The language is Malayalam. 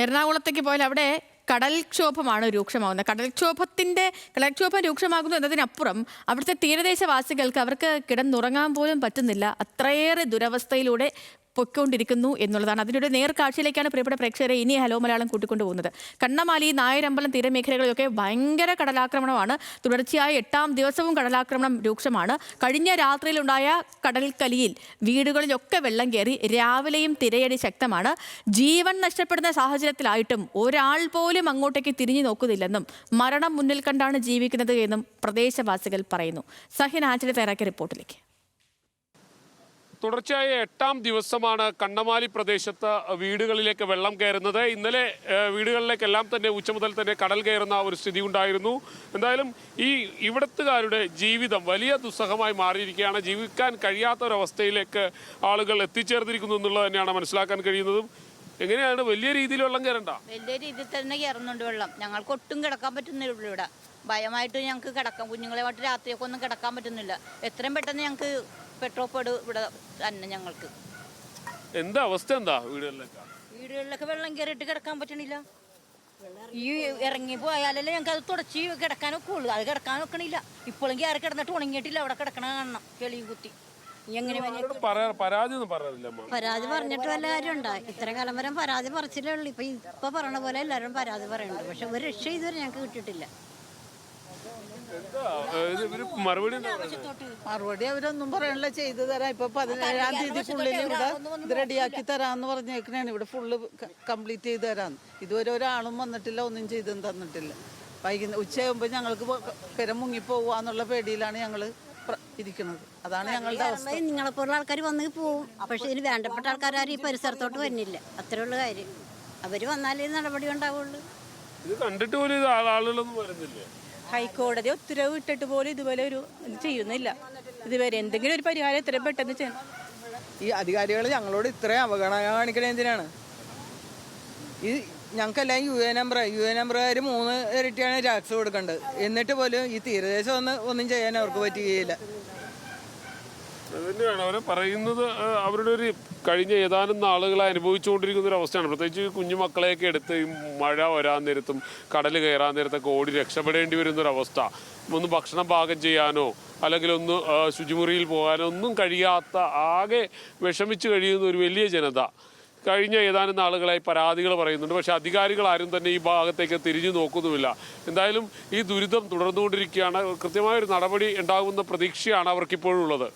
എറണാകുളത്തേക്ക് പോയാൽ അവിടെ കടൽക്ഷോഭമാണ് രൂക്ഷമാകുന്നത്. കടൽക്ഷോഭം രൂക്ഷമാകുന്നു എന്നതിനപ്പുറം അവിടുത്തെ തീരദേശവാസികൾക്ക് അവർക്ക് കിടന്നുറങ്ങാൻ പോലും പറ്റുന്നില്ല. അത്രയേറെ ദുരവസ്ഥയിലൂടെ പൊയ്ക്കൊണ്ടിരിക്കുന്നു എന്നുള്ളതാണ്. അതിനൊരു നേർക്കാഴ്ചയിലേക്കാണ് പ്രിയപ്പെട്ട പ്രേക്ഷകരെ ഇനി ഹലോ മലയാളം കൂട്ടിക്കൊണ്ടുപോകുന്നത്. കണ്ണമാലി, നായരമ്പലം തീരമേഖലകളിലൊക്കെ ഭയങ്കര കടലാക്രമണമാണ്. തുടർച്ചയായ 8ാം ദിവസവും കടലാക്രമണം രൂക്ഷമാണ്. കഴിഞ്ഞ രാത്രിയിലുണ്ടായ കടൽക്കലിയിൽ വീടുകളിലൊക്കെ വെള്ളം കയറി. രാവിലെയും തിരയടി ശക്തമാണ്. ജീവൻ നഷ്ടപ്പെടുന്ന സാഹചര്യത്തിലായിട്ടും ഒരാൾ പോലും അങ്ങോട്ടേക്ക് തിരിഞ്ഞു നോക്കുന്നില്ലെന്നും മരണം മുന്നിൽ കണ്ടാണ് ജീവിക്കുന്നത് എന്നും പ്രദേശവാസികൾ പറയുന്നു. സഹിൻ ആന്റണി തയ്യാറാക്കിയ റിപ്പോർട്ടിലേക്ക്. തുടർച്ചയായ 8ാം ദിവസമാണ് കണ്ണമാലി പ്രദേശത്ത് വീടുകളിലേക്ക് വെള്ളം കയറുന്നത്. ഇന്നലെ വീടുകളിലേക്കെല്ലാം തന്നെ ഉച്ച മുതൽ തന്നെ കടൽ കയറുന്ന ഒരു സ്ഥിതി ഉണ്ടായിരുന്നു. എന്തായാലും ഇവിടത്തുകാരുടെ ജീവിതം വലിയ ദുസ്സഹമായി മാറിയിരിക്കുകയാണ്. ജീവിക്കാൻ കഴിയാത്തൊരവസ്ഥയിലേക്ക് ആളുകൾ എത്തിച്ചേർന്നിരിക്കുന്നു എന്നുള്ളത് തന്നെയാണ് മനസ്സിലാക്കാൻ കഴിയുന്നതും. എങ്ങനെയാണ് വലിയ രീതിയിൽ വെള്ളം കയറണ്ട? വലിയ രീതിയിൽ തന്നെ കയറുന്നുണ്ട് വെള്ളം. ഞങ്ങൾക്ക് ഒട്ടും കിടക്കാൻ പറ്റുന്നില്ല ഇവിടെ. ഭയമായിട്ട് ഞങ്ങൾക്ക് കിടക്കാം. കുഞ്ഞുങ്ങളെമായിട്ട് രാത്രിയൊക്കെ ഒന്നും കിടക്കാൻ പറ്റുന്നില്ല. എത്രയും പെട്ടെന്ന് ഞങ്ങൾക്ക് പെട്രോൾ ഇവിടെ തന്നെ. ഞങ്ങൾക്ക് എന്താ അവസ്ഥ? എന്താ വീടുകളിലൊക്കെ വെള്ളം കയറിയിട്ട് കിടക്കാൻ പറ്റണില്ല. ഈ ഇറങ്ങി പോയാലല്ലേ ഞങ്ങൾക്ക് അത് തുടച്ച് കിടക്കാനൊക്കെ ഉള്ളൂ. അത് കിടക്കാൻ വെക്കണില്ല. ഇപ്പോഴും കയറി കിടന്നിട്ട് ഉണങ്ങിയിട്ടില്ല. അവിടെ കിടക്കണ കാണണം ചെളിയും കുത്തി. പരാതി പറഞ്ഞിട്ട് വല്ല കാര്യമുണ്ടോ? ഇത്രയും കാലം വരെ പരാതി പറിച്ചില്ലേ ഉള്ളൂ. ഇപ്പൊ പറയണ പോലെ എല്ലാവരും പരാതി പറയുന്നുണ്ട്. പക്ഷെ ഒരു രക്ഷ ഇതുവരെ ഞങ്ങൾക്ക് കിട്ടിയിട്ടില്ല. മറുപടി അവരൊന്നും പറയണില്ല. ചെയ്തു തരാം. ഇപ്പൊ 17ാം തീയതിക്കുള്ളിൽ ഇവിടെ ഇത് റെഡിയാക്കി തരാന്ന് പറഞ്ഞേക്കണേണ്. ഇവിടെ ഫുള്ള് കംപ്ലീറ്റ് ചെയ്ത് തരാന്ന്. ഇതുവരെ ഒരാളും വന്നിട്ടില്ല, ഒന്നും ചെയ്തും തന്നിട്ടില്ല. ഉച്ചയാകുമ്പോ ഞങ്ങൾക്ക് പെര മുങ്ങിപ്പോവാന്നുള്ള പേടിയിലാണ് ഞങ്ങള് ഇരിക്കുന്നത്. അതാണ് ഞങ്ങളുടെ അവസ്ഥ. നിങ്ങളെപ്പോലുള്ള ആൾക്കാർ വന്ന് പോവും. പക്ഷെ ഇതിന് വേണ്ടപ്പെട്ട ആൾക്കാരും ഈ പരിസരത്തോട്ട് വരുന്നില്ല. അത്രയുള്ള കാര്യം. അവര് വന്നാലേ നടപടി ഉണ്ടാവുള്ളൂ. ഇത് കണ്ടിട്ട് പോലും ആളുകളൊന്നും വരുന്നില്ല. ഹൈക്കോടതി ഉത്തരവ് ഇട്ടിട്ട് പോലും ഇതുപോലെ ഒരു ഇത് ചെയ്യുന്നില്ല. ഇതുവരെ എന്തെങ്കിലും ഒരു പരിഹാരം എത്രയും പെട്ടെന്ന് ചെയ്യണം. ഈ അധികാരികൾ ഞങ്ങളോട് ഇത്രയും അവഗണന കാണിക്കണേ എന്തിനാണ്? ഈ ഞങ്ങൾക്കെല്ലാം യു എ നമ്പറുകാർ 3 ഇരട്ടിയാണ് ടാക്സ് കൊടുക്കേണ്ടത്. എന്നിട്ട് പോലും ഈ തീരദേശം ഒന്നും ചെയ്യാൻ അവർക്ക് പറ്റുകയില്ല. അതുതന്നെയാണ് അവർ പറയുന്നത്. അവരുടെ ഒരു കഴിഞ്ഞ ഏതാനും നാളുകളെ അനുഭവിച്ചുകൊണ്ടിരിക്കുന്ന ഒരു അവസ്ഥയാണ്. പ്രത്യേകിച്ച് കുഞ്ഞുമക്കളെയൊക്കെ എടുത്ത് മഴ വരാൻ നേരത്തും കടൽ കയറാൻ നേരത്തൊക്കെ ഓടി രക്ഷപ്പെടേണ്ടി വരുന്നൊരവസ്ഥ. ഒന്ന് ഭക്ഷണം പാകം ചെയ്യാനോ അല്ലെങ്കിൽ ഒന്ന് ശുചിമുറിയിൽ പോകാനോ ഒന്നും കഴിയാത്ത, ആകെ വിഷമിച്ച് കഴിയുന്ന ഒരു വലിയ ജനത കഴിഞ്ഞ ഏതാനും നാളുകളായി പരാതികൾ പറയുന്നുണ്ട്. പക്ഷേ അധികാരികൾ ആരും തന്നെ ഈ ഭാഗത്തേക്ക് തിരിഞ്ഞു നോക്കുന്നുമില്ല. എന്തായാലും ഈ ദുരിതം തുടർന്നുകൊണ്ടിരിക്കുകയാണ്. കൃത്യമായൊരു നടപടി ഉണ്ടാകുന്ന പ്രതീക്ഷയാണ് അവർക്കിപ്പോഴുള്ളത്.